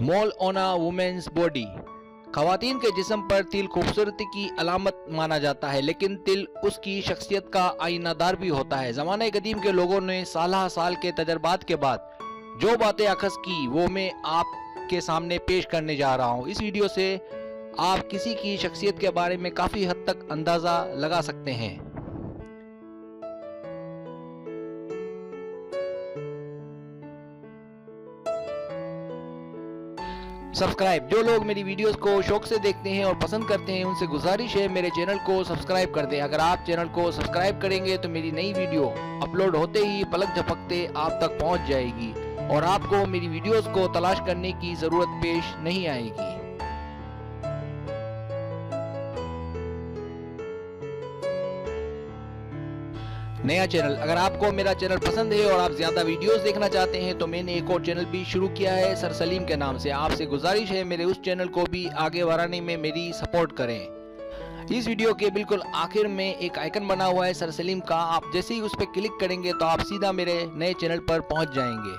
Mole on a women's body. खवातीन के जिस्म पर तिल खूबसूरती की अलामत माना जाता है, लेकिन तिल उसकी शख्सियत का आईनादार भी होता है। ज़माने कदीम के लोगों ने साल साल के तजर्बात के बाद जो बातें अखज़ की वो मैं आपके सामने पेश करने जा रहा हूँ। इस वीडियो से आप किसी की शख्सियत के बारे में काफ़ी हद तक अंदाज़ा लगा सकते हैं। सब्सक्राइब। जो लोग मेरी वीडियोस को शौक से देखते हैं और पसंद करते हैं उनसे गुजारिश है मेरे चैनल को सब्सक्राइब कर दें। अगर आप चैनल को सब्सक्राइब करेंगे तो मेरी नई वीडियो अपलोड होते ही पलक झपकते आप तक पहुंच जाएगी और आपको मेरी वीडियोस को तलाश करने की ज़रूरत पेश नहीं आएगी। नया चैनल, अगर आपको मेरा चैनल पसंद है और आप ज्यादा वीडियोस देखना चाहते हैं तो मैंने एक और चैनल भी शुरू किया है सर सलीम के नाम से। आपसे गुजारिश है मेरे उस चैनल को भी आगे बढ़ाने में मेरी सपोर्ट करें। इस वीडियो के बिल्कुल आखिर में एक आइकन बना हुआ है सर सलीम का, आप जैसे ही उस पर क्लिक करेंगे तो आप सीधा मेरे नए चैनल पर पहुंच जाएंगे।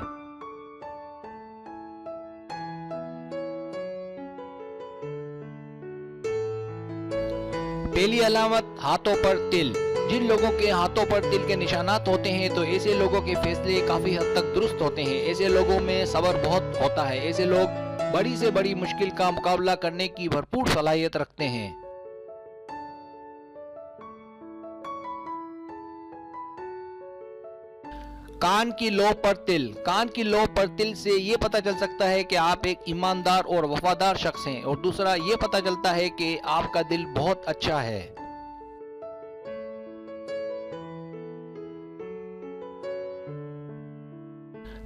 पहली अलामत, हाथों पर तिल। जिन लोगों के हाथों पर तिल के निशानात होते हैं तो ऐसे लोगों के फैसले काफी हद तक दुरुस्त होते हैं। ऐसे लोगों में सब्र बहुत होता है। ऐसे लोग बड़ी से बड़ी मुश्किल का मुकाबला करने की भरपूर सलाहियत रखते हैं। कान की लौ पर तिल। कान की लौ पर तिल से ये पता चल सकता है कि आप एक ईमानदार और वफादार शख्स हैं, और दूसरा ये पता चलता है कि आपका दिल बहुत अच्छा है।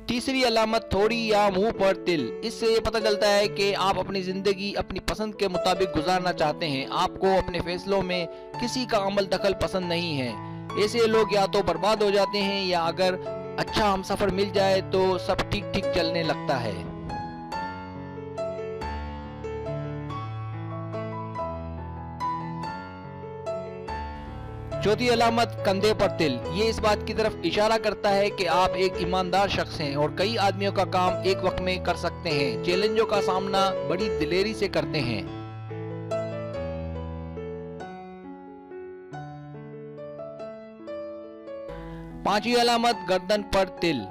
तीसरी अलामत, थोड़ी या मुंह पर तिल। इससे ये पता चलता है कि आप अपनी जिंदगी अपनी पसंद के मुताबिक गुजारना चाहते हैं। आपको अपने फैसलों में किसी का अमल दखल पसंद नहीं है। ऐसे लोग या तो बर्बाद हो जाते हैं या अगर अच्छा हमसफर मिल जाए तो सब ठीक ठीक चलने लगता है। चौथी अलामत, कंधे पर तिल। ये इस बात की तरफ इशारा करता है कि आप एक ईमानदार शख्स हैं और कई आदमियों का काम एक वक्त में कर सकते हैं। चैलेंजों का सामना बड़ी दिलेरी से करते हैं। पांचवी अलामत, गर्दन पर तिल।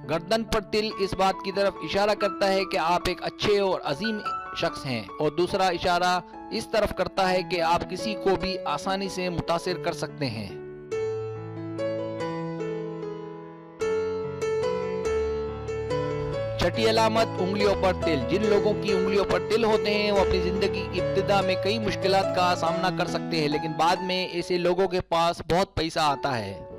गर्दन पर तिल इस बात की तरफ इशारा करता है कि आप एक अच्छे और अजीम शख्स हैं, और दूसरा इशारा इस तरफ करता है कि आप किसी को भी आसानी से मुतासिर कर सकते हैं। छठी अलामत, उंगलियों पर तिल। जिन लोगों की उंगलियों पर तिल होते हैं वो अपनी जिंदगी की इब्तिदा में कई मुश्किलात का सामना कर सकते हैं, लेकिन बाद में ऐसे लोगों के पास बहुत पैसा आता है।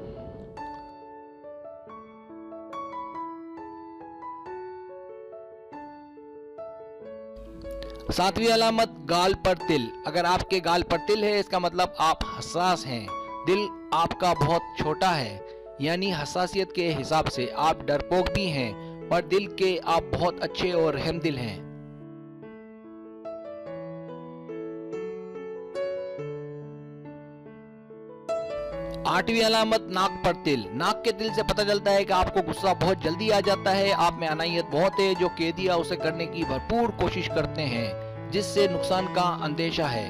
सातवीं अलामत, गाल पर तिल। अगर आपके गाल पर तिल है इसका मतलब आप हसास हैं। दिल आपका बहुत छोटा है, यानी हसासियत के हिसाब से आप डरपोक भी हैं, पर दिल के आप बहुत अच्छे और रहमदिल हैं। आठवीं अलामत, नाक पर तिल। नाक के तिल से पता चलता है कि आपको गुस्सा बहुत जल्दी आ जाता है। आप में अनायत बहुत है, जो कह दिया उसे करने की भरपूर कोशिश करते हैं, जिससे नुकसान का अंदेशा है,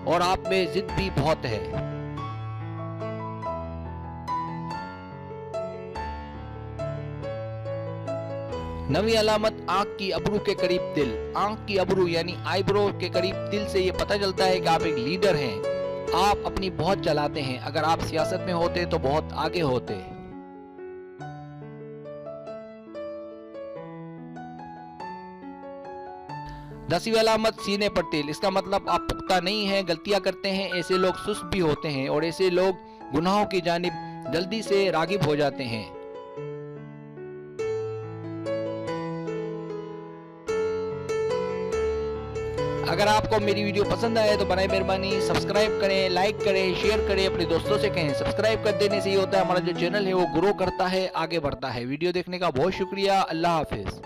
और आप में जिद भी बहुत है। नवीं अलामत, आंख की अबरू के करीब तिल। आंख की अबरू यानी आईब्रो के करीब तिल से ये पता चलता है कि आप एक लीडर हैं। आप अपनी बहुत चलाते हैं। अगर आप सियासत में होते तो बहुत आगे होते। दसवीं अलामत, सीने पर तिल। इसका मतलब आप पुख्ता नहीं हैं, गलतियां करते हैं। ऐसे लोग सुस्त भी होते हैं और ऐसे लोग गुनाहों की जानिब जल्दी से रागिब हो जाते हैं। अगर आपको मेरी वीडियो पसंद आए तो बनाए मेहरबानी सब्सक्राइब करें, लाइक करें, शेयर करें, अपने दोस्तों से कहें। सब्सक्राइब कर देने से ये होता है हमारा जो चैनल है वो ग्रो करता है, आगे बढ़ता है। वीडियो देखने का बहुत शुक्रिया। अल्लाह हाफिज।